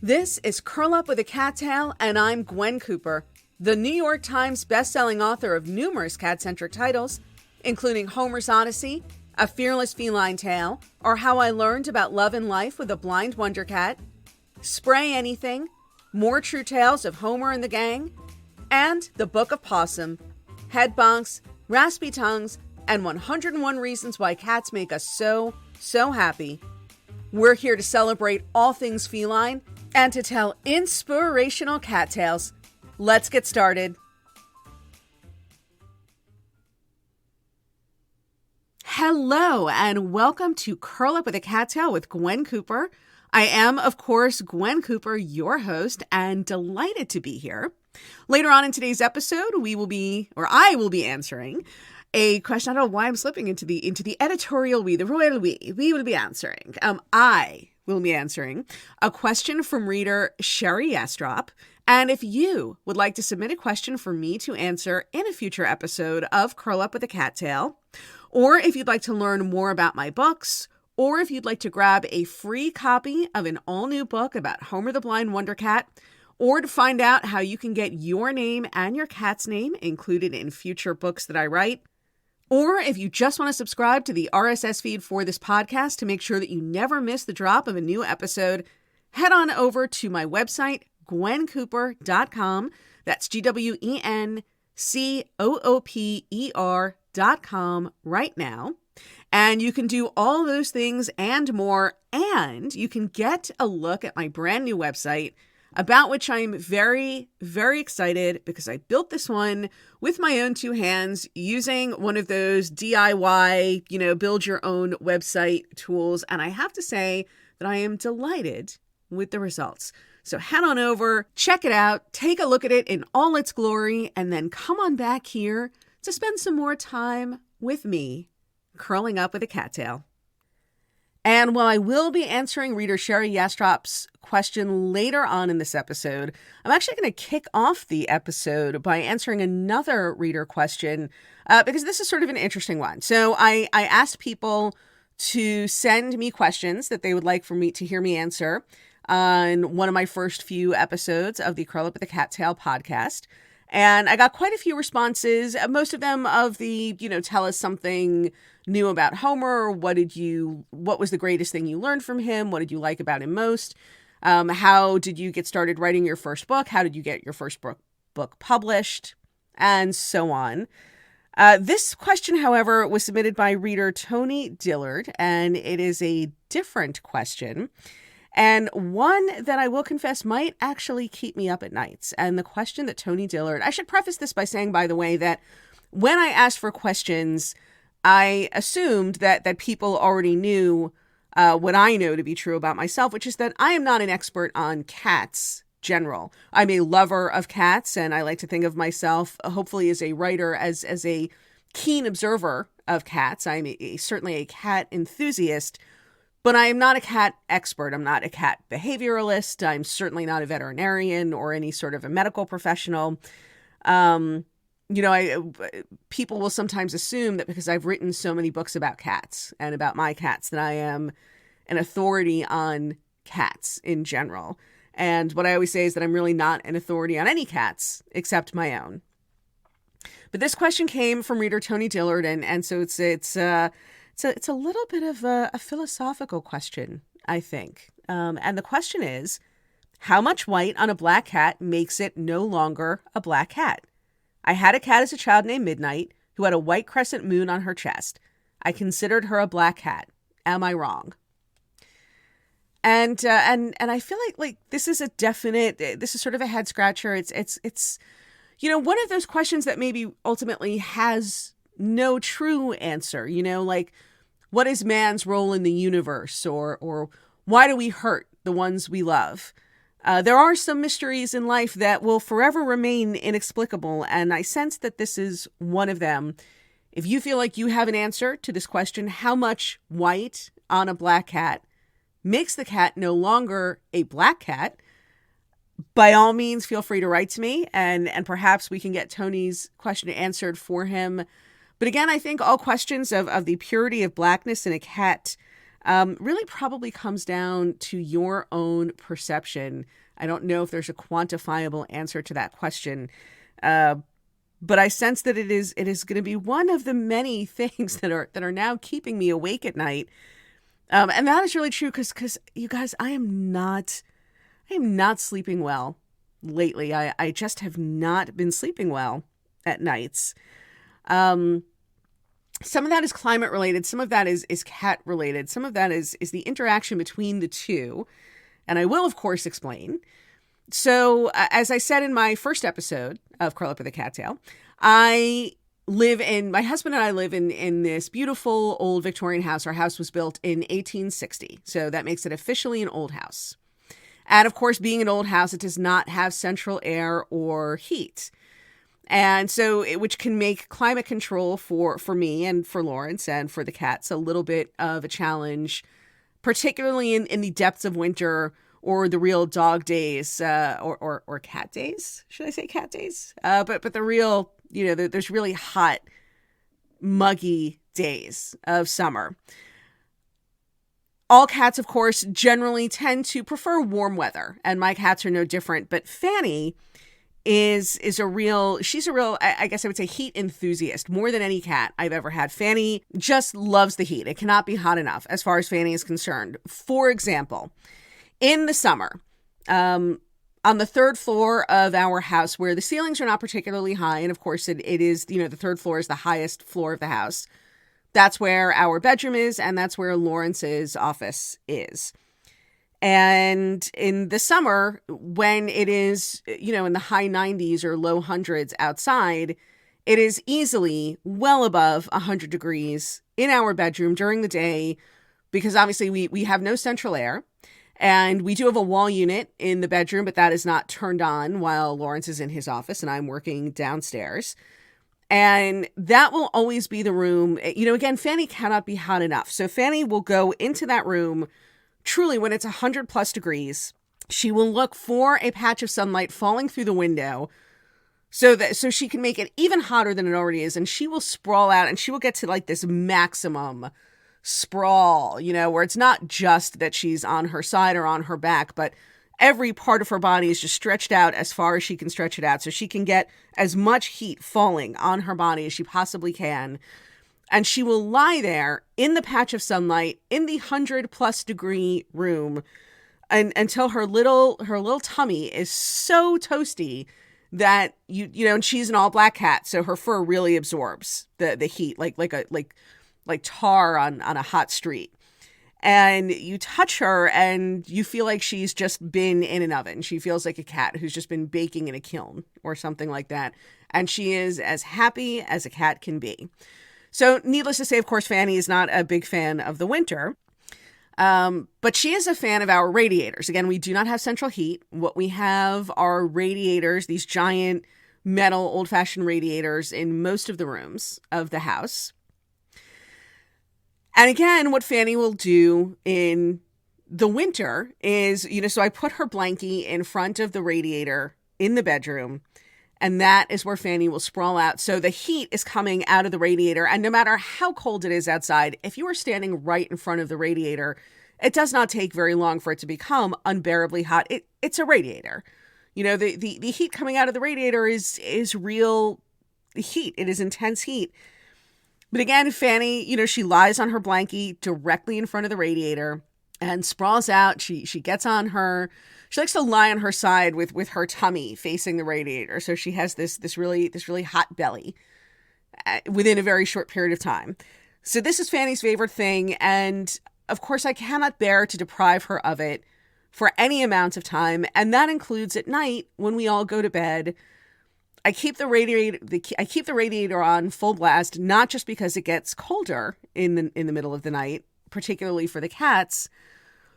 This is Curl Up with a Cat Tale, and I'm Gwen Cooper, the New York Times bestselling author of numerous cat-centric titles, including Homer's Odyssey, A Fearless Feline Tale, or How I Learned About Love and Life with a Blind Wonder Cat, Spray Anything, More True Tales of Homer and the Gang, and the Book of PAWSOME, Head Bonks, Raspy Tongues, and 101 Reasons Why Cats Make Us So happy. We're here to celebrate all things feline and to tell inspirational cat tales. Let's get started. Hello, and welcome to Curl Up with a Cat Tale with Gwen Cooper. I am, of course, Gwen Cooper, your host, and delighted to be here. Later on in today's episode, I will be answering a question. I don't know why I'm slipping into the editorial we, the royal we. We will be answering. I will be answering a question from reader Sherry Yastrop. And if you would like to submit a question for me to answer in a future episode of Curl Up with a Cat Tale, or if you'd like to learn more about my books, or if you'd like to grab a free copy of an all-new book about Homer the Blind Wonder Cat, or to find out how you can get your name and your cat's name included in future books that I write, or if you just want to subscribe to the RSS feed for this podcast to make sure that you never miss the drop of a new episode, head on over to my website, gwencooper.com. That's GwenCooper.com right now. And you can do all those things and more, and you can get a look at my brand new website, about which I'm very, very excited because I built this one with my own two hands using one of those DIY, build your own website tools. And I have to say that I am delighted with the results. So head on over, check it out, take a look at it in all its glory, and then come on back here to spend some more time with me curling up with a cat tail. And while I will be answering reader Sherry Yastrop's question later on in this episode, I'm actually going to kick off the episode by answering another reader question because this is sort of an interesting one. So I asked people to send me questions that they would like for me to hear me answer on one of my first few episodes of the Curl Up with a Cat Tale podcast. And I got quite a few responses, most of them of the, tell us something new about Homer. What was the greatest thing you learned from him? What did you like about him most? How did you get started writing your first book? How did you get your first book published? And so on. This question, however, was submitted by reader Tony Dillard, and it is a different question. And one that I will confess might actually keep me up at nights. And the question that Tony Dillard, I should preface this by saying, by the way, that when I asked for questions, I assumed that people already knew what I know to be true about myself, which is that I am not an expert on cats general. I'm a lover of cats, and I like to think of myself, hopefully as a writer, as a keen observer of cats. I'm certainly a cat enthusiast. But I am not a cat expert. I'm not a cat behavioralist. I'm certainly not a veterinarian or any sort of a medical professional. People will sometimes assume that because I've written so many books about cats and about my cats that I am an authority on cats in general. And what I always say is that I'm really not an authority on any cats except my own. But this question came from reader Tony Dillard, and so it's a little bit of a philosophical question, I think. And the question is, how much white on a black cat makes it no longer a black cat? I had a cat as a child named Midnight who had a white crescent moon on her chest. I considered her a black cat. Am I wrong? And I feel like this is this is sort of a head scratcher. It's one of those questions that maybe ultimately has no true answer, like, what is man's role in the universe, or why do we hurt the ones we love? There are some mysteries in life that will forever remain inexplicable, and I sense that this is one of them. If you feel like you have an answer to this question, how much white on a black cat makes the cat no longer a black cat, by all means, feel free to write to me, and perhaps we can get Tony's question answered for him. But again, I think all questions of the purity of blackness in a cat really probably comes down to your own perception. I don't know if there's a quantifiable answer to that question, but I sense that it is going to be one of the many things that are now keeping me awake at night. And that is really true because you guys, I am not sleeping well lately. I just have not been sleeping well at nights. Some of that is climate related. Some of that is cat related. Some of that is the interaction between the two. And I will, of course, explain. So as I said in my first episode of Curl Up with a Cattail, my husband and I live in this beautiful old Victorian house. Our house was built in 1860. So that makes it officially an old house. And of course, being an old house, it does not have central air or heat. And so, which can make climate control for me and for Lawrence and for the cats a little bit of a challenge, particularly in the depths of winter or the real dog days, or cat days. Should I say cat days? But the real, there's really hot, muggy days of summer. All cats, of course, generally tend to prefer warm weather, and my cats are no different. But Fanny she's a real, I guess I would say, heat enthusiast more than any cat I've ever had. Fanny just loves the heat. It cannot be hot enough as far as Fanny is concerned. For example, in the summer, on the third floor of our house, where the ceilings are not particularly high, and of course it is, the third floor is the highest floor of the house. That's where our bedroom is, and that's where Lawrence's office is. And in the summer, when it is, in the high 90s or low hundreds outside, it is easily well above 100 degrees in our bedroom during the day, because obviously we have no central air. And we do have a wall unit in the bedroom, but that is not turned on while Lawrence is in his office and I'm working downstairs. And that will always be the room. Again, Fanny cannot be hot enough. So Fanny will go into that room truly when it's 100 plus degrees. She will look for a patch of sunlight falling through the window so she can make it even hotter than it already is. And she will sprawl out and she will get to like this maximum sprawl, where it's not just that she's on her side or on her back, but every part of her body is just stretched out as far as she can stretch it out so she can get as much heat falling on her body as she possibly can. And she will lie there in the patch of sunlight in the 100+ degree room until her little tummy is so toasty that and she's an all black cat, so her fur really absorbs the heat like tar on a hot street. And you touch her and you feel like she's just been in an oven. She feels like a cat who's just been baking in a kiln or something like that. And she is as happy as a cat can be. So needless to say, of course, Fanny is not a big fan of the winter. But she is a fan of our radiators. Again, we do not have central heat. What we have are radiators, these giant metal old-fashioned radiators in most of the rooms of the house. And again, what Fanny will do in the winter is, so I put her blankie in front of the radiator in the bedroom, and that is where Fanny will sprawl out. So the heat is coming out of the radiator, and no matter how cold it is outside, if you are standing right in front of the radiator, it does not take very long for it to become unbearably hot. It's a radiator. The heat coming out of the radiator is real heat. It is intense heat. But again, Fanny, she lies on her blankie directly in front of the radiator and sprawls out. She gets on her. She likes to lie on her side with her tummy facing the radiator. So she has this really hot belly within a very short period of time. So this is Fanny's favorite thing. And of course, I cannot bear to deprive her of it for any amount of time. And that includes at night when we all go to bed. I keep the radiator on full blast, not just because it gets colder in the middle of the night, particularly for the cats,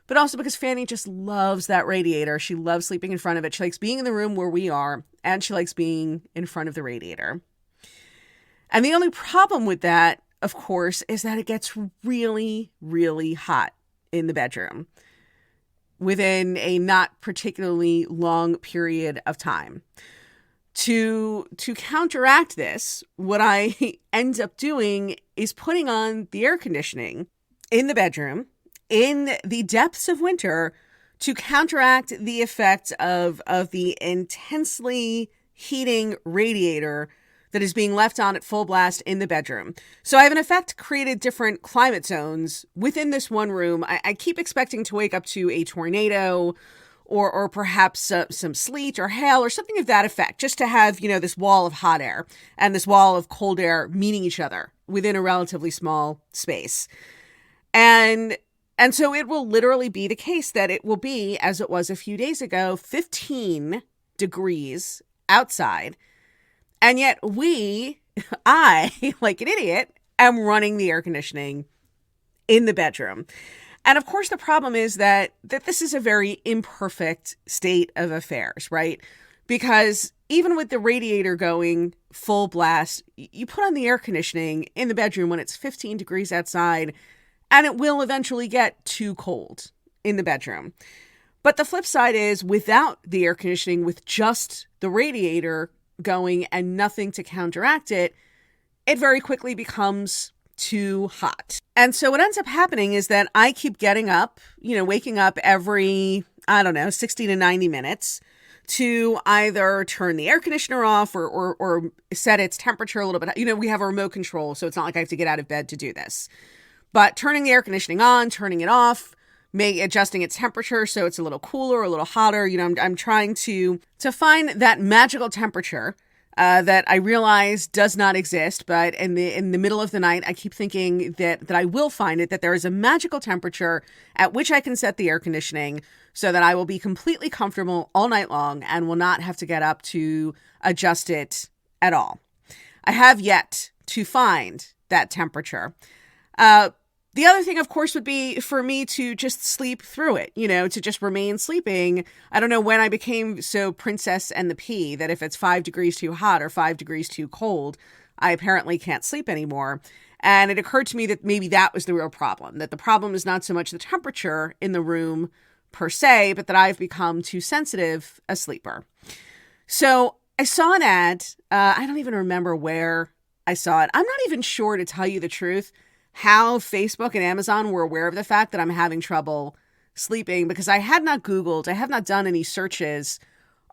but also because Fanny just loves that radiator. She loves sleeping in front of it. She likes being in the room where we are, and she likes being in front of the radiator. And the only problem with that, of course, is that it gets really, really hot in the bedroom within a not particularly long period of time. To counteract this, what I end up doing is putting on the air conditioning in the bedroom in the depths of winter to counteract the effects of the intensely heating radiator that is being left on at full blast in the bedroom. So I have in effect created different climate zones within this one room. I keep expecting to wake up to a tornado or perhaps some sleet or hail or something of that effect, just to have, this wall of hot air and this wall of cold air meeting each other within a relatively small space. And so it will literally be the case that it will be, as it was a few days ago, 15 degrees outside. And yet I, like an idiot, am running the air conditioning in the bedroom. And of course, the problem is that this is a very imperfect state of affairs, right? Because even with the radiator going full blast, you put on the air conditioning in the bedroom when it's 15 degrees outside, and it will eventually get too cold in the bedroom. But the flip side is, without the air conditioning, with just the radiator going and nothing to counteract it, it very quickly becomes too hot. And so what ends up happening is that I keep getting up, waking up every, 60 to 90 minutes to either turn the air conditioner off or set its temperature a little bit. We have a remote control, so it's not like I have to get out of bed to do this. But turning the air conditioning on, turning it off, adjusting its temperature so it's a little cooler, a little hotter. I'm trying to find that magical temperature that I realize does not exist. But in the middle of the night, I keep thinking that I will find it, that there is a magical temperature at which I can set the air conditioning so that I will be completely comfortable all night long and will not have to get up to adjust it at all. I have yet to find that temperature. The other thing, of course, would be for me to just sleep through it, to just remain sleeping. I don't know when I became so Princess and the Pea that if it's 5 degrees too hot or 5 degrees too cold, I apparently can't sleep anymore. And it occurred to me that maybe that was the real problem, that the problem is not so much the temperature in the room per se, but that I've become too sensitive a sleeper. So I saw an ad. I don't even remember where I saw it. I'm not even sure, to tell you the truth, how Facebook and Amazon were aware of the fact that I'm having trouble sleeping, because I had not Googled, I have not done any searches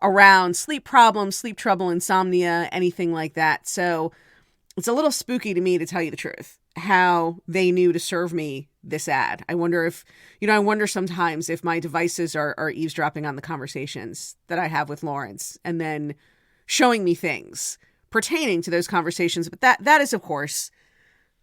around sleep problems, sleep trouble, insomnia, anything like that. So it's a little spooky to me, to tell you the truth, how they knew to serve me this ad. I wonder if, I wonder sometimes if my devices are eavesdropping on the conversations that I have with Lawrence and then showing me things pertaining to those conversations. But that is, of course,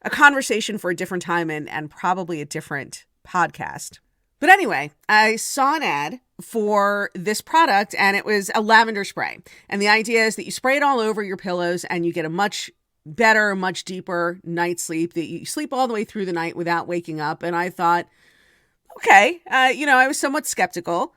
a conversation for a different time and probably a different podcast. But anyway, I saw an ad for this product, and it was a lavender spray. And the idea is that you spray it all over your pillows and you get a much better, much deeper night's sleep, that you sleep all the way through the night without waking up. And I thought, okay, I was somewhat skeptical,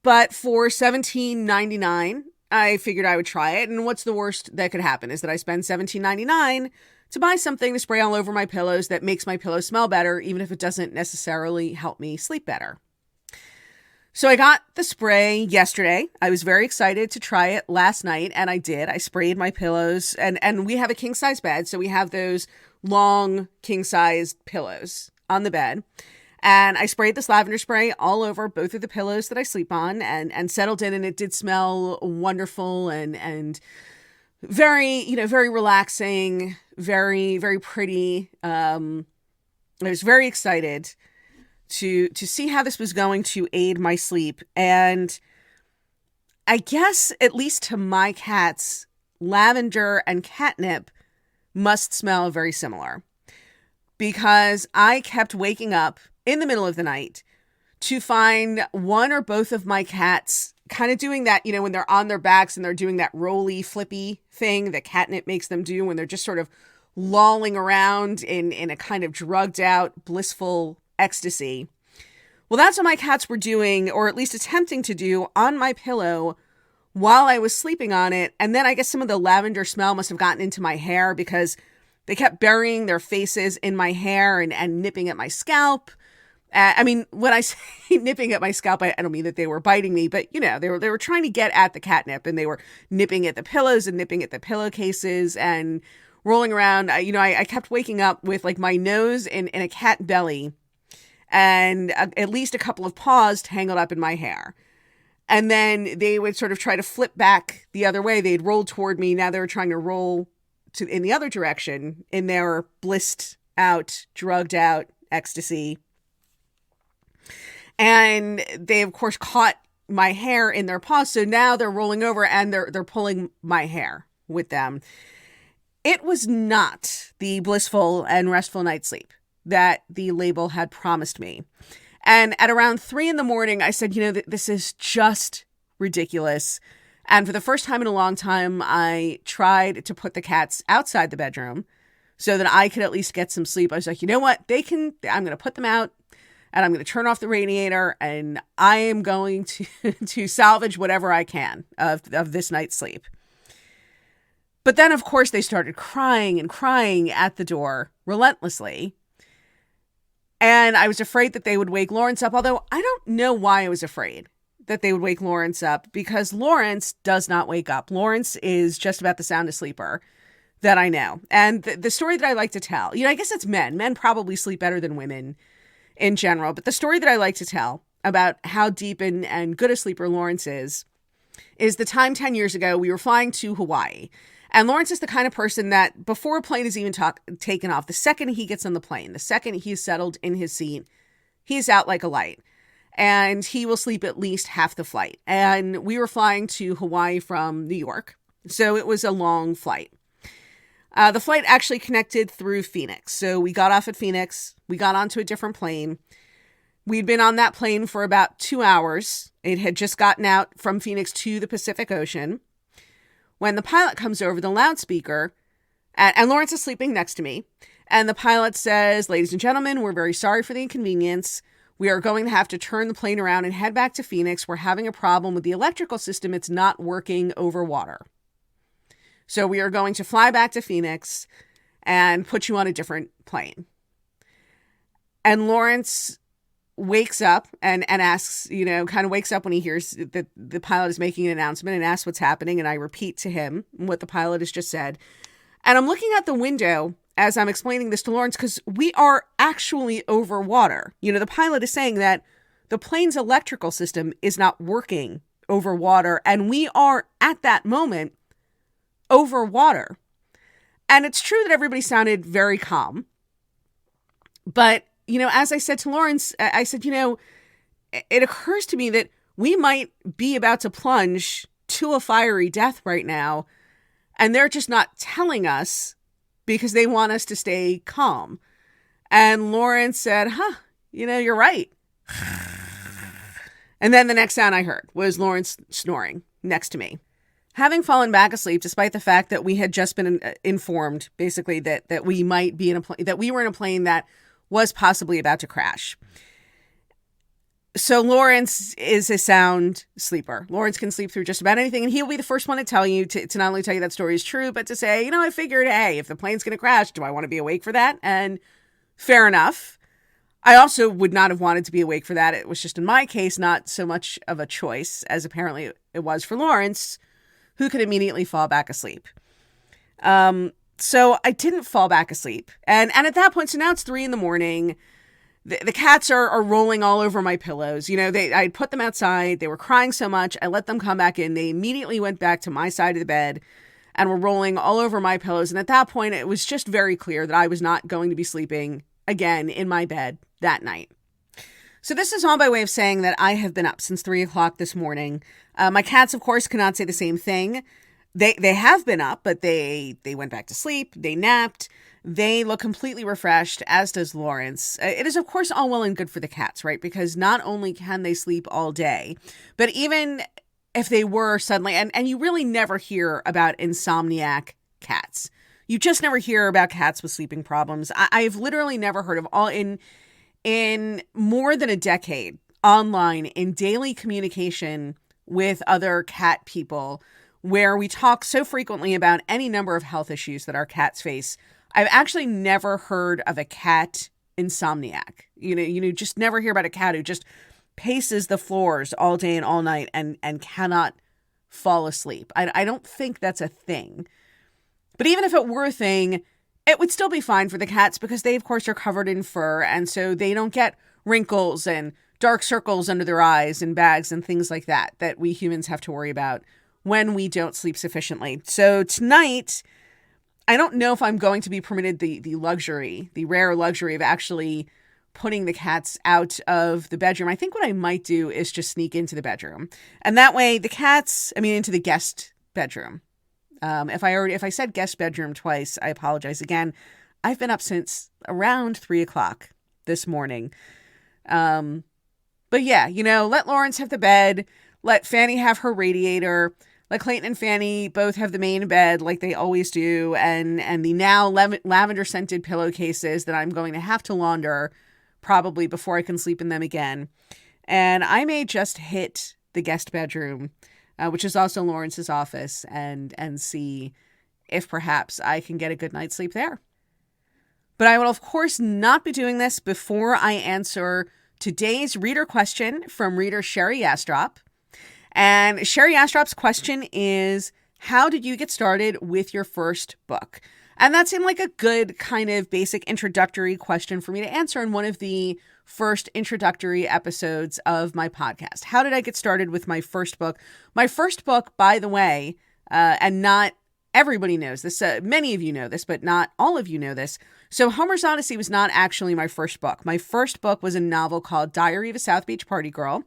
but for $17.99, I figured I would try it. And what's the worst that could happen is that I spend $17.99 to buy something to spray all over my pillows that makes my pillows smell better, even if it doesn't necessarily help me sleep better. So I got the spray yesterday. I was very excited to try it last night, and I did. I sprayed my pillows, and we have a king-size bed, so we have those long king-sized pillows on the bed. And I sprayed this lavender spray all over both of the pillows that I sleep on and settled in, and it did smell wonderful and very, very relaxing, very, very pretty. I was very excited to see how this was going to aid my sleep. And I guess, at least to my cats, lavender and catnip must smell very similar, because I kept waking up in the middle of the night to find one or both of my cats kind of doing that, when they're on their backs and they're doing that roly flippy thing that catnip makes them do when they're just sort of lolling around in a kind of drugged out, blissful ecstasy. Well, that's what my cats were doing, or at least attempting to do, on my pillow while I was sleeping on it. And then I guess some of the lavender smell must have gotten into my hair, because they kept burying their faces in my hair and nipping at my scalp. When I say nipping at my scalp, I don't mean that they were biting me, but they were trying to get at the catnip, and they were nipping at the pillows and nipping at the pillowcases and rolling around. I kept waking up with like my nose in a cat belly, and at least a couple of paws tangled up in my hair. And then they would sort of try to flip back the other way. They'd roll toward me. Now they were trying to roll in the other direction in their blissed out, drugged out ecstasy. And they, of course, caught my hair in their paws. So now they're rolling over and they're pulling my hair with them. It was not the blissful and restful night's sleep that the label had promised me. And at around 3 a.m, I said, this is just ridiculous. And for the first time in a long time, I tried to put the cats outside the bedroom so that I could at least get some sleep. I was like, you know what? I'm going to put them out and I'm going to turn off the radiator and I am going to salvage whatever I can of this night's sleep. But then, of course, they started crying and crying at the door relentlessly. And I was afraid that they would wake Lawrence up, although I don't know why I was afraid that they would wake Lawrence up, because Lawrence does not wake up. Lawrence is just about the soundest sleeper that I know. And the story that I like to tell, I guess it's men. Men probably sleep better than women in general. But the story that I like to tell about how deep and good a sleeper Lawrence is the time 10 years ago we were flying to Hawaii. And Lawrence is the kind of person that before a plane is even taken off, the second he gets on the plane, the second he's settled in his seat, he's out like a light. And he will sleep at least half the flight. And we were flying to Hawaii from New York, so it was a long flight. The flight actually connected through Phoenix. So we got off at Phoenix. We got onto a different plane. We'd been on that plane for about 2 hours. It had just gotten out from Phoenix to the Pacific Ocean. When the pilot comes over the loudspeaker, and Lawrence is sleeping next to me, and the pilot says, "Ladies and gentlemen, we're very sorry for the inconvenience. We are going to have to turn the plane around and head back to Phoenix. We're having a problem with the electrical system. It's not working over water. So we are going to fly back to Phoenix and put you on a different plane." And Lawrence wakes up and asks, kind of wakes up when he hears that the pilot is making an announcement and asks what's happening. And I repeat to him what the pilot has just said. And I'm looking out the window as I'm explaining this to Lawrence, because we are actually over water. The pilot is saying that the plane's electrical system is not working over water. And we are at that moment over water. And it's true that everybody sounded very calm. But as I said to Lawrence, I said, it occurs to me that we might be about to plunge to a fiery death right now. And they're just not telling us because they want us to stay calm. And Lawrence said, you're right. And then the next sound I heard was Lawrence snoring next to me. Having fallen back asleep, despite the fact that we had just been informed, basically, that we might be in a plane, that we were in a plane that was possibly about to crash. So Lawrence is a sound sleeper. Lawrence can sleep through just about anything, and he'll be the first one to tell you, to not only tell you that story is true, but to say, I figured, hey, if the plane's going to crash, do I want to be awake for that? And fair enough. I also would not have wanted to be awake for that. It was just, in my case, not so much of a choice as apparently it was for Lawrence, who could immediately fall back asleep. So I didn't fall back asleep. And at that point, so now it's 3 a.m. The cats are rolling all over my pillows. I put them outside. They were crying so much. I let them come back in. They immediately went back to my side of the bed and were rolling all over my pillows. And at that point, it was just very clear that I was not going to be sleeping again in my bed that night. So this is all by way of saying that I have been up since 3 o'clock this morning. My cats, of course, cannot say the same thing. They have been up, but they went back to sleep. They napped. They look completely refreshed, as does Lawrence. It is, of course, all well and good for the cats, right? Because not only can they sleep all day, but even if they were suddenly, and you really never hear about insomniac cats. You just never hear about cats with sleeping problems. I've literally never heard of in more than a decade online in daily communication with other cat people, where we talk so frequently about any number of health issues that our cats face. I've actually never heard of a cat insomniac. You just never hear about a cat who just paces the floors all day and all night and cannot fall asleep. I don't think that's a thing. But even if it were a thing, it would still be fine for the cats because they, of course, are covered in fur. And so they don't get wrinkles and dark circles under their eyes and bags and things like that we humans have to worry about when we don't sleep sufficiently. So tonight, I don't know if I'm going to be permitted the rare luxury of actually putting the cats out of the bedroom. I think what I might do is just sneak into the bedroom. And that way into the guest bedroom. If I said guest bedroom twice, I apologize again. I've been up since around 3:00 this morning. But yeah, let Lawrence have the bed, let Fanny have her radiator, let Clayton and Fanny both have the main bed like they always do, and the now lavender scented pillowcases that I'm going to have to launder probably before I can sleep in them again. And I may just hit the guest bedroom, which is also Lawrence's office, and see if perhaps I can get a good night's sleep there. But I will, of course, not be doing this before I answer today's reader question from reader Sherry Yastrop. And Sherry Yastrop's question is, how did you get started with your first book? And that seemed like a good kind of basic introductory question for me to answer in one of the first introductory episodes of my podcast. How did I get started with my first book? My first book, by the way, and not everybody knows this. Many of you know this, but not all of you know this. So Homer's Odyssey was not actually my first book. My first book was a novel called Diary of a South Beach Party Girl.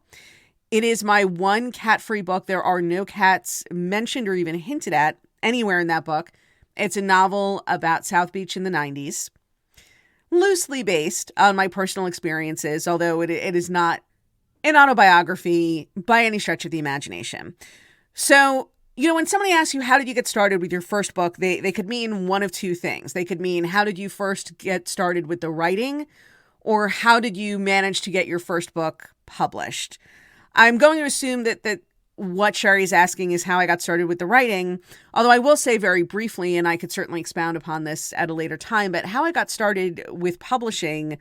It is my one cat-free book. There are no cats mentioned or even hinted at anywhere in that book. It's a novel about South Beach in the 90s, loosely based on my personal experiences, although it is not an autobiography by any stretch of the imagination. So, when somebody asks you, how did you get started with your first book, they could mean one of two things. They could mean, how did you first get started with the writing, or how did you manage to get your first book published? I'm going to assume that what Sherry's asking is how I got started with the writing, although I will say very briefly, and I could certainly expound upon this at a later time, but how I got started with publishing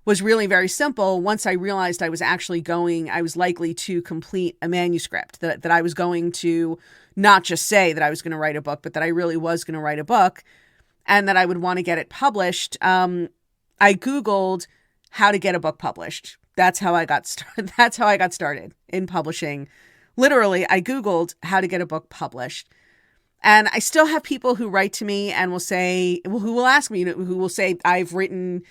was really very simple. Once I realized I was likely to complete a manuscript, that I was going to not just say that I was going to write a book, but that I really was going to write a book and that I would want to get it published. I Googled how to get a book published. That's how I got started. That's how I got started in publishing. Literally, I Googled how to get a book published. And I still have people who write to me and who will ask me, who will say, I've written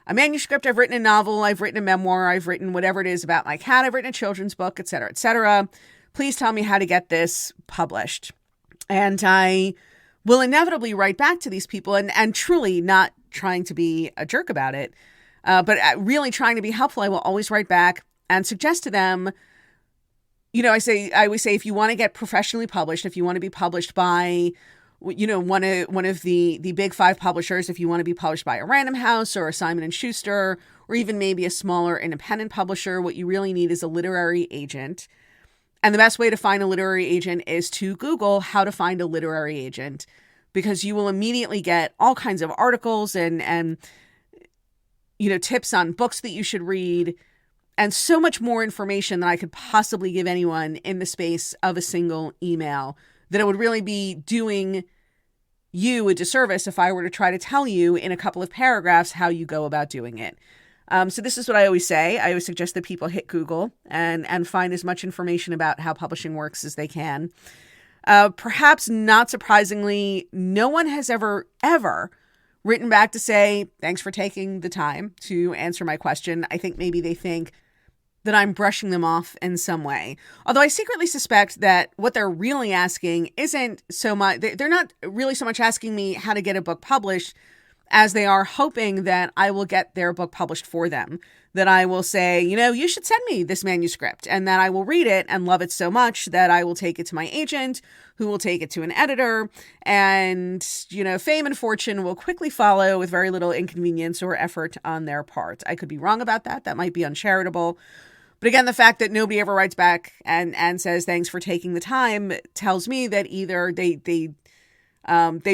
a manuscript, I've written a novel, I've written a memoir, I've written whatever it is about my cat, I've written a children's book, etc., etc. Please tell me how to get this published. And I will inevitably write back to these people and truly not trying to be a jerk about it, but really trying to be helpful. I will always write back and suggest to them, I always say, if you want to get professionally published, if you want to be published by, one of the big five publishers, if you want to be published by a Random House or a Simon & Schuster, or even maybe a smaller independent publisher, what you really need is a literary agent. And the best way to find a literary agent is to Google how to find a literary agent, because you will immediately get all kinds of articles and tips on books that you should read, and so much more information than I could possibly give anyone in the space of a single email, that it would really be doing you a disservice if I were to try to tell you in a couple of paragraphs how you go about doing it. So this is what I always say. I always suggest that people hit Google and find as much information about how publishing works as they can. Perhaps not surprisingly, no one has ever written back to say, thanks for taking the time to answer my question. I think maybe they think that I'm brushing them off in some way. Although I secretly suspect that what they're really asking isn't so much, they're not really so much asking me how to get a book published as they are hoping that I will get their book published for them. That I will say, you should send me this manuscript, and that I will read it and love it so much that I will take it to my agent, who will take it to an editor, and, fame and fortune will quickly follow with very little inconvenience or effort on their part. I could be wrong about that. That might be uncharitable. But again, the fact that nobody ever writes back and says thanks for taking the time tells me that either they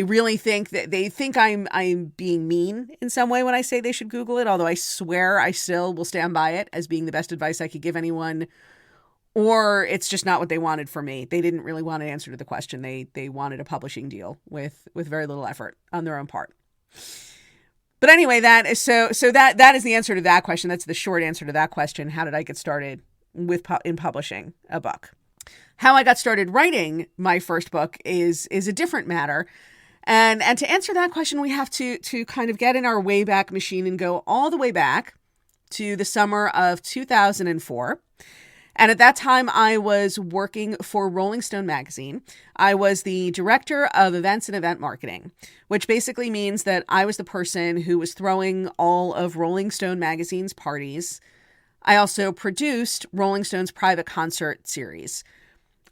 really think that they think I'm being mean in some way when I say they should Google it, although I swear I still will stand by it as being the best advice I could give anyone, or it's just not what they wanted from me. They didn't really want an answer to the question. They wanted a publishing deal with very little effort on their own part. But anyway, that is the answer to that question. That's the short answer to that question. How did I get started in publishing a book? How I got started writing my first book is a different matter. And to answer that question, we have to kind of get in our Wayback Machine and go all the way back to the summer of 2004. And at that time, I was working for Rolling Stone magazine. I was the director of events and event marketing, which basically means that I was the person who was throwing all of Rolling Stone magazine's parties. I also produced Rolling Stone's private concert series.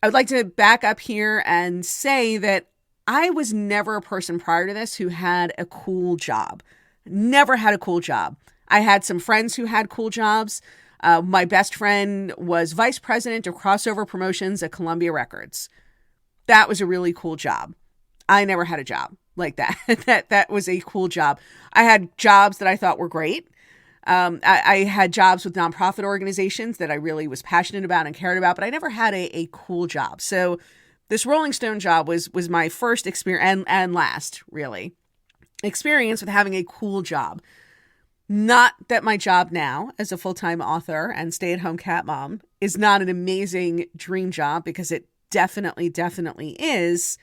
I would like to back up here and say that I was never a person prior to this who had a cool job. Never had a cool job. I had some friends who had cool jobs. My best friend was vice president of crossover promotions at Columbia Records. That was a really cool job. I never had a job like that. That was a cool job. I had jobs that I thought were great. I had jobs with nonprofit organizations that I really was passionate about and cared about, but I never had a cool job. So this Rolling Stone job was my first experience and last, really, experience with having a cool job. Not that my job now as a full-time author and stay-at-home cat mom is not an amazing dream job, because it definitely is.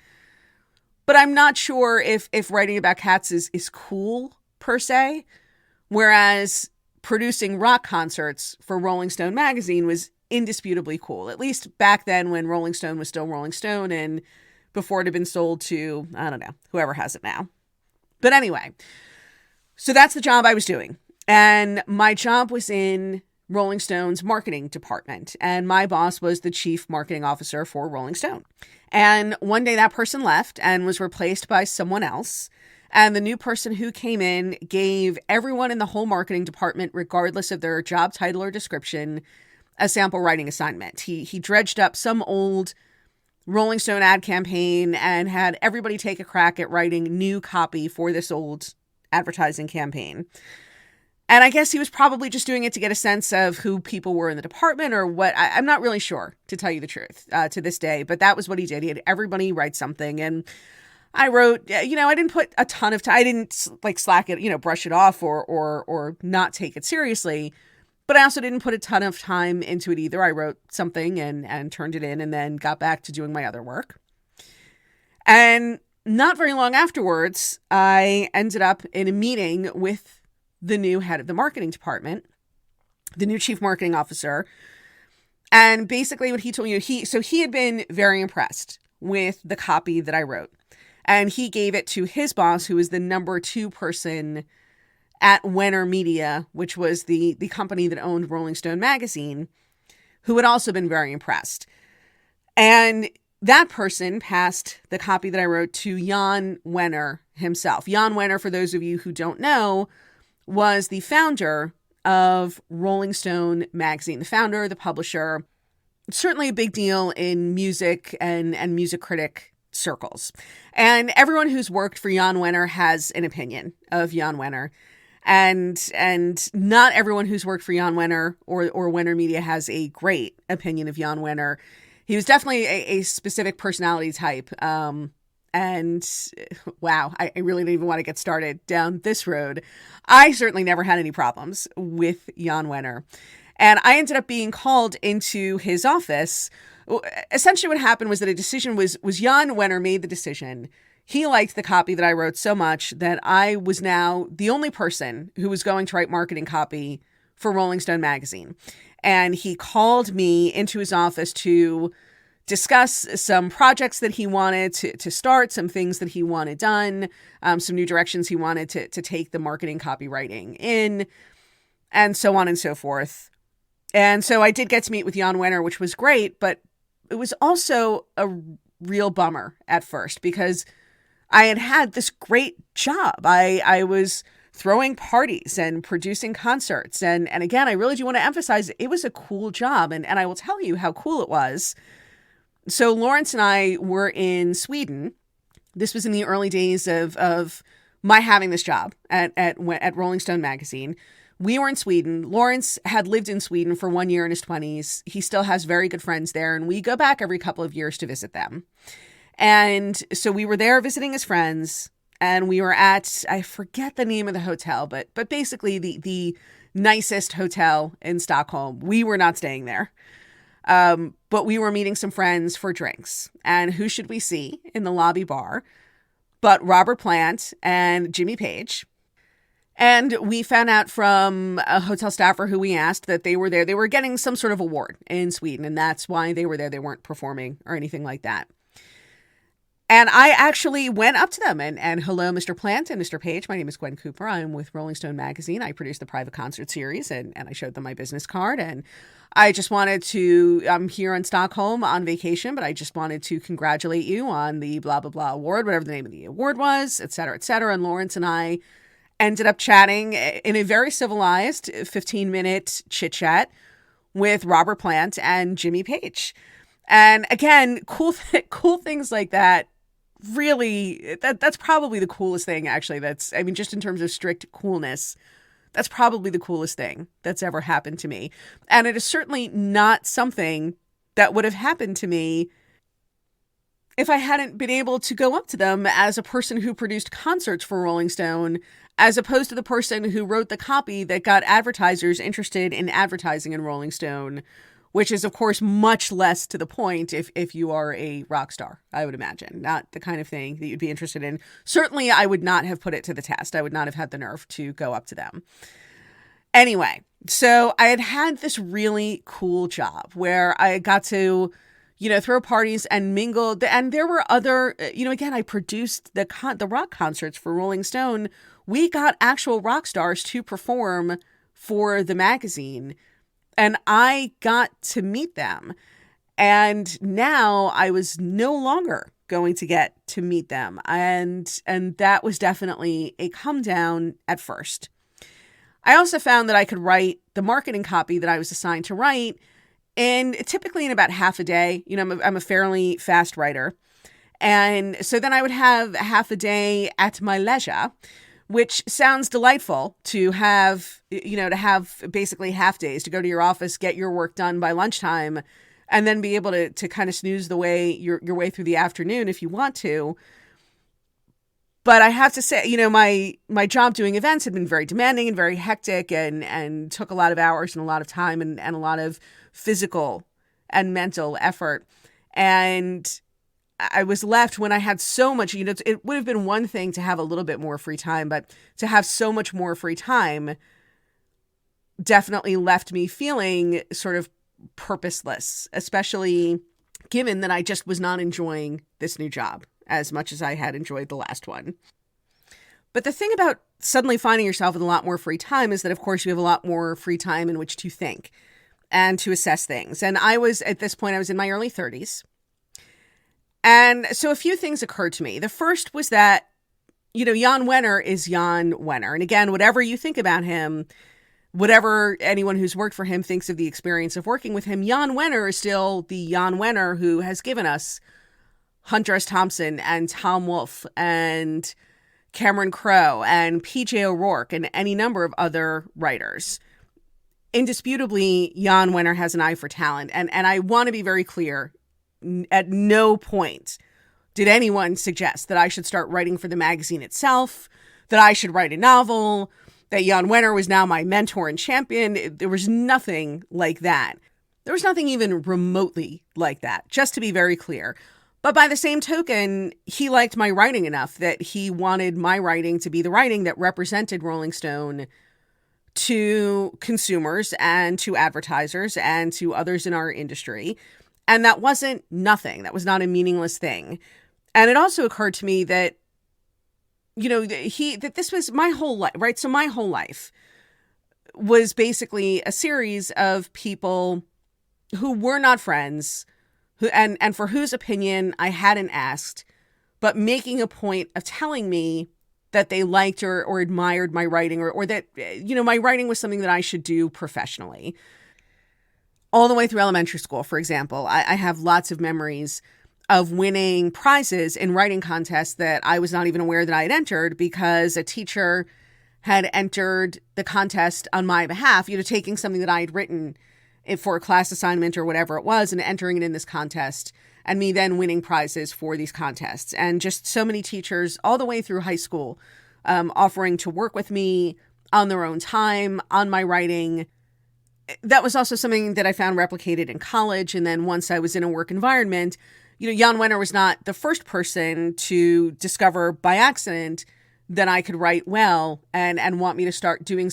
But I'm not sure if writing about cats is cool per se, whereas producing rock concerts for Rolling Stone magazine was indisputably cool, at least back then when Rolling Stone was still Rolling Stone and before it had been sold to, I don't know, whoever has it now. But anyway, so that's the job I was doing. And my job was in Rolling Stone's marketing department. And my boss was the chief marketing officer for Rolling Stone. And one day that person left and was replaced by someone else. And the new person who came in gave everyone in the whole marketing department, regardless of their job title or description, a sample writing assignment. He dredged up some old Rolling Stone ad campaign and had everybody take a crack at writing new copy for this old advertising campaign. And I guess he was probably just doing it to get a sense of who people were in the department or what. I'm not really sure, to tell you the truth, to this day. But that was what he did. He had everybody write something. And I wrote, I didn't put a ton of time. I didn't slack it, brush it off or not take it seriously. But I also didn't put a ton of time into it either. I wrote something and turned it in and then got back to doing my other work. And not very long afterwards, I ended up in a meeting with the new head of the marketing department, the new chief marketing officer. And basically what he told me, he had been very impressed with the copy that I wrote. And he gave it to his boss, who was the number 2 person at Wenner Media, which was the company that owned Rolling Stone magazine, who had also been very impressed. And that person passed the copy that I wrote to Jan Wenner himself. Jan Wenner, for those of you who don't know, was the founder of Rolling Stone magazine, the founder, the publisher, certainly a big deal in music and music critic circles. And everyone who's worked for Jan Wenner has an opinion of Jan Wenner. And not everyone who's worked for Jan Wenner or Wenner Media has a great opinion of Jan Wenner. He was definitely a specific personality type. And wow, I really don't even want to get started down this road. I certainly never had any problems with Jan Wenner. And I ended up being called into his office. Essentially what happened was that a decision was Jan Wenner made the decision. He liked the copy that I wrote so much that I was now the only person who was going to write marketing copy for Rolling Stone magazine. And he called me into his office to discuss some projects that he wanted to start, some things that he wanted done, some new directions he wanted to take the marketing copywriting in, and so on and so forth. And so I did get to meet with Jan Wenner, which was great, but it was also a real bummer at first because I had this great job. I was throwing parties and producing concerts. And again, I really do want to emphasize it was a cool job. And I will tell you how cool it was. So Lawrence and I were in Sweden. This was in the early days of my having this job at Rolling Stone magazine. We were in Sweden. Lawrence had lived in Sweden for 1 year in his 20s. He still has very good friends there, and we go back every couple of years to visit them. And so we were there visiting his friends, and we were at, I forget the name of the hotel, but basically the nicest hotel in Stockholm. We were not staying there. But we were meeting some friends for drinks. And who should we see in the lobby bar but Robert Plant and Jimmy Page? And we found out from a hotel staffer who we asked that they were there. They were getting some sort of award in Sweden, and that's why they were there. They weren't performing or anything like that. And I actually went up to them and hello, Mr. Plant and Mr. Page. My name is Gwen Cooper. I'm with Rolling Stone magazine. I produce the private concert series, and I showed them my business card. And I just wanted to, I'm here in Stockholm on vacation, but I just wanted to congratulate you on the blah, blah, blah award, whatever the name of the award was, et cetera, et cetera. And Lawrence and I ended up chatting in a very civilized 15-minute chit chat with Robert Plant and Jimmy Page. And again, cool things like that. Really, that's probably the coolest thing, actually. Just in terms of strict coolness, that's probably the coolest thing that's ever happened to me. And it is certainly not something that would have happened to me if I hadn't been able to go up to them as a person who produced concerts for Rolling Stone, as opposed to the person who wrote the copy that got advertisers interested in advertising in Rolling Stone, which is, of course, much less to the point if you are a rock star, I would imagine. Not the kind of thing that you'd be interested in. Certainly, I would not have put it to the test. I would not have had the nerve to go up to them. Anyway, so I had this really cool job where I got to, throw parties and mingle. And there were other, again, I produced the rock concerts for Rolling Stone. We got actual rock stars to perform for the magazine. And I got to meet them. And now I was no longer going to get to meet them. And that was definitely a come down at first. I also found that I could write the marketing copy that I was assigned to write typically in about half a day. I'm a fairly fast writer. And so then I would have half a day at my leisure, which sounds delightful to have basically half days to go to your office, get your work done by lunchtime, and then be able to kind of snooze your way through the afternoon if you want to. But I have to say, my job doing events had been very demanding and very hectic and took a lot of hours and a lot of time and a lot of physical and mental effort. And I was left when I had so much, it would have been one thing to have a little bit more free time, but to have so much more free time definitely left me feeling sort of purposeless, especially given that I just was not enjoying this new job as much as I had enjoyed the last one. But the thing about suddenly finding yourself with a lot more free time is that, of course, you have a lot more free time in which to think and to assess things. And at this point, I was in my early 30s. And so a few things occurred to me. The first was that, Jan Wenner is Jan Wenner. And again, whatever you think about him, whatever anyone who's worked for him thinks of the experience of working with him, Jan Wenner is still the Jan Wenner who has given us Hunter S. Thompson and Tom Wolfe and Cameron Crowe and P.J. O'Rourke and any number of other writers. Indisputably, Jan Wenner has an eye for talent. And I want to be very clear. At no point did anyone suggest that I should start writing for the magazine itself, that I should write a novel, that Jan Wenner was now my mentor and champion. There was nothing like that. There was nothing even remotely like that, just to be very clear. But by the same token, he liked my writing enough that he wanted my writing to be the writing that represented Rolling Stone to consumers and to advertisers and to others in our industry. And that wasn't nothing. That was not a meaningless thing. And it also occurred to me that, that this was my whole life, right? So my whole life was basically a series of people who were not friends, and for whose opinion I hadn't asked, but making a point of telling me that they liked or admired my writing or that, my writing was something that I should do professionally. All the way through elementary school, for example, I have lots of memories of winning prizes in writing contests that I was not even aware that I had entered because a teacher had entered the contest on my behalf, taking something that I had written for a class assignment or whatever it was, and entering it in this contest, and me then winning prizes for these contests. And just so many teachers all the way through high school offering to work with me on their own time, on my writing. That was also something that I found replicated in college. And then once I was in a work environment, Jan Wenner was not the first person to discover by accident that I could write well and want me to start doing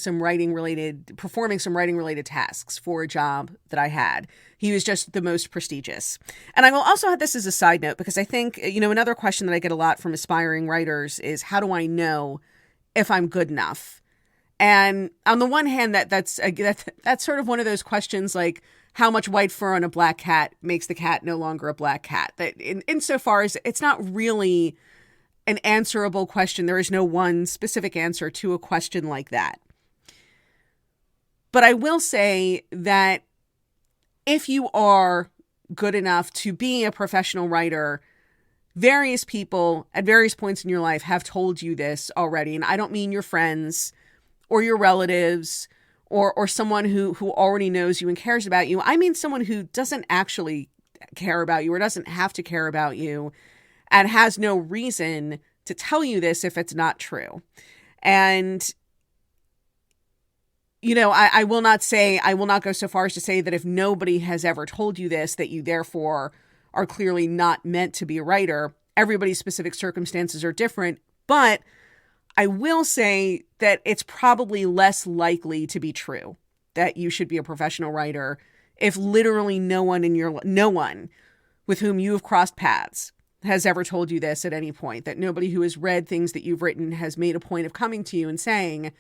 performing some writing related tasks for a job that I had. He was just the most prestigious. And I will also add this as a side note, because I think, another question that I get a lot from aspiring writers is, how do I know if I'm good enough? And on the one hand, that's sort of one of those questions like, how much white fur on a black cat makes the cat no longer a black cat? That insofar as it's not really an answerable question. There is no one specific answer to a question like that. But I will say that if you are good enough to be a professional writer, various people at various points in your life have told you this already. And I don't mean your friends or your relatives or someone who already knows you and cares about you. I mean someone who doesn't actually care about you or doesn't have to care about you and has no reason to tell you this if it's not true. And, I will not go so far as to say that if nobody has ever told you this, that you therefore are clearly not meant to be a writer. Everybody's specific circumstances are different, but I will say that it's probably less likely to be true that you should be a professional writer if literally no one with whom you have crossed paths has ever told you this at any point, that nobody who has read things that you've written has made a point of coming to you and saying,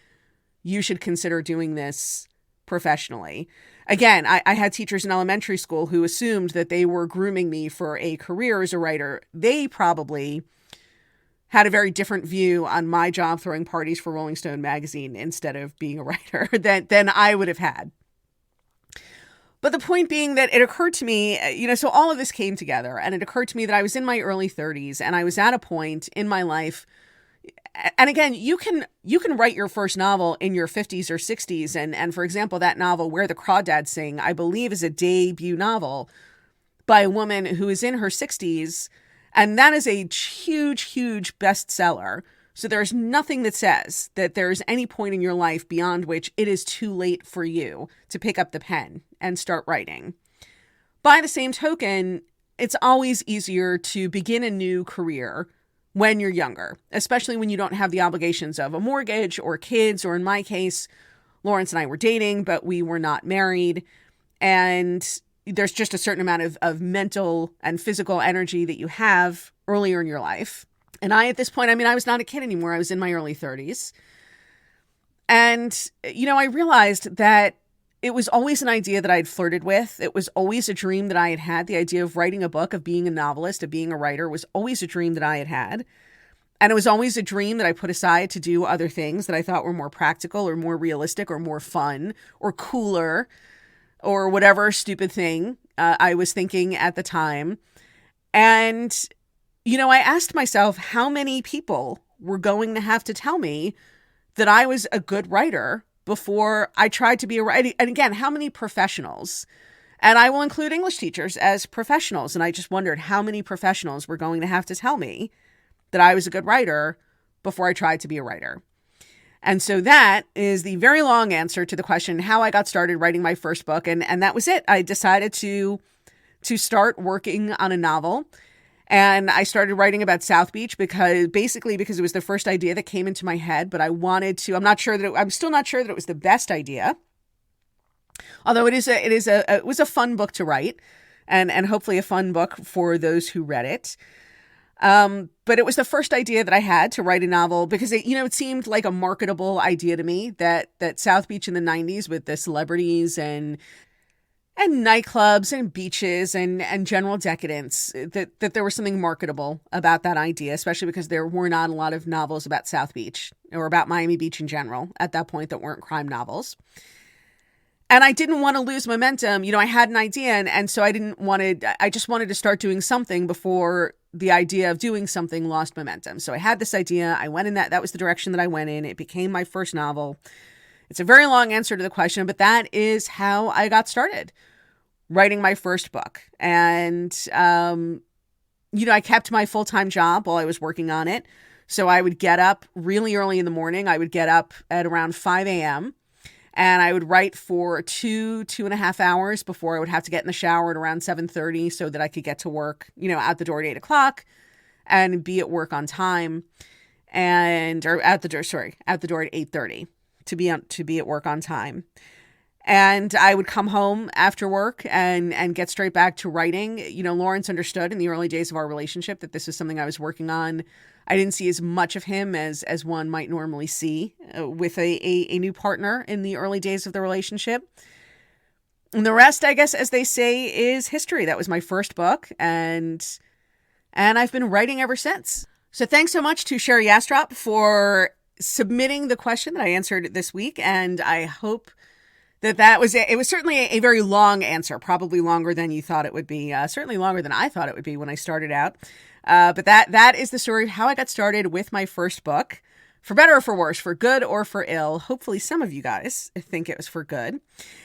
you should consider doing this professionally. Again, I had teachers in elementary school who assumed that they were grooming me for a career as a writer. They probably had a very different view on my job throwing parties for Rolling Stone magazine instead of being a writer than I would have had. But the point being that it occurred to me, so all of this came together, and it occurred to me that I was in my early 30s and I was at a point in my life. And again, you can write your first novel in your 50s or 60s. And for example, that novel, Where the Crawdads Sing, I believe is a debut novel by a woman who is in her 60s. And that is a huge, huge bestseller. So there's nothing that says that there's any point in your life beyond which it is too late for you to pick up the pen and start writing. By the same token, it's always easier to begin a new career when you're younger, especially when you don't have the obligations of a mortgage or kids, or in my case, Lawrence and I were dating, but we were not married. And there's just a certain amount of mental and physical energy that you have earlier in your life. And at this point, I was not a kid anymore. I was in my early 30s. And, I realized that it was always an idea that I'd flirted with. It was always a dream that I had had. The idea of writing a book, of being a novelist, of being a writer was always a dream that I had had. And it was always a dream that I put aside to do other things that I thought were more practical or more realistic or more fun or cooler or whatever stupid thing I was thinking at the time. And I asked myself how many people were going to have to tell me that I was a good writer before I tried to be a writer. And again, how many professionals? And I will include English teachers as professionals. And I just wondered how many professionals were going to have to tell me that I was a good writer before I tried to be a writer. And so that is the very long answer to the question how I got started writing my first book. And that was it. I decided to start working on a novel. And I started writing about South Beach because it was the first idea that came into my head, but I wanted to, I'm still not sure that it was the best idea. Although it was a fun book to write and hopefully a fun book for those who read it. But it was the first idea that I had to write a novel because it seemed like a marketable idea to me that South Beach in the 90s with the celebrities and nightclubs and beaches and general decadence, that there was something marketable about that idea, especially because there were not a lot of novels about South Beach or about Miami Beach in general at that point that weren't crime novels. And I didn't want to lose momentum. I had an idea and so I just wanted to start doing something before the idea of doing something lost momentum. So I had this idea. I went in that was the direction that I went in. It became my first novel. It's a very long answer to the question, but that is how I got started writing my first book. And, I kept my full-time job while I was working on it. So I would get up really early in the morning. I would get up at around 5 a.m. and I would write for 2.5 hours before I would have to get in the shower at around 7:30 so that I could get to work, out the door at 8 o'clock and be at work on time or at the door at 8:30 to be at work on time. And I would come home after work and get straight back to writing. Lawrence understood in the early days of our relationship that this was something I was working on. I didn't see as much of him as one might normally see with a new partner in the early days of the relationship. And the rest, I guess, as they say, is history. That was my first book, and I've been writing ever since. So thanks so much to Sherry Yastrop for submitting the question that I answered this week, and I hope that was it. It was certainly a very long answer, probably longer than you thought it would be, certainly longer than I thought it would be when I started out. But that is the story of how I got started with my first book, for better or for worse, for good or for ill. Hopefully some of you guys think it was for good.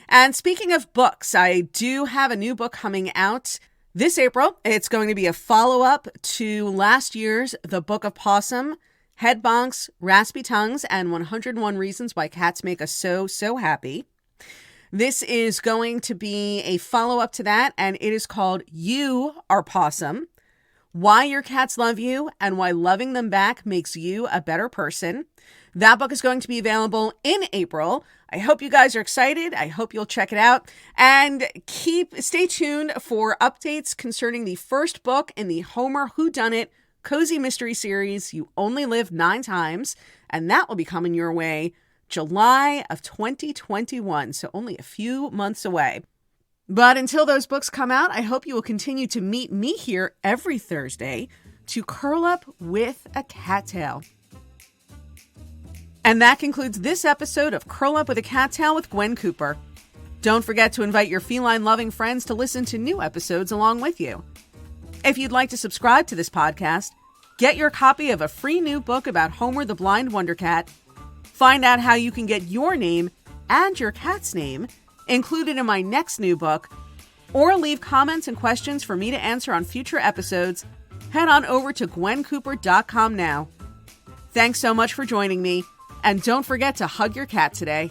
And speaking of books, I do have a new book coming out this April. It's going to be a follow-up to last year's The Book of PAWSOME, Head Bonks, Raspy Tongues, and 101 Reasons Why Cats Make Us So, So Happy. This is going to be a follow-up to that, and it is called You Are Pawsome: Why Your Cats Love You and Why Loving Them Back Makes You a Better Person. That book is going to be available in April. I hope you guys are excited. I hope you'll check it out. And stay tuned for updates concerning the first book in the Homer Whodunit Cozy Mystery Series, You Only Live 9 Times, and that will be coming your way July of 2021, so only a few months away. But until those books come out, I hope you will continue to meet me here every Thursday to curl up with a cat tail. And that concludes this episode of Curl Up with a Cat Tail with Gwen Cooper. Don't forget to invite your feline-loving friends to listen to new episodes along with you. If you'd like to subscribe to this podcast, get your copy of a free new book about Homer the Blind Wonder Cat, find out how you can get your name and your cat's name included in my next new book, or leave comments and questions for me to answer on future episodes, head on over to gwencooper.com now. Thanks so much for joining me, and don't forget to hug your cat today.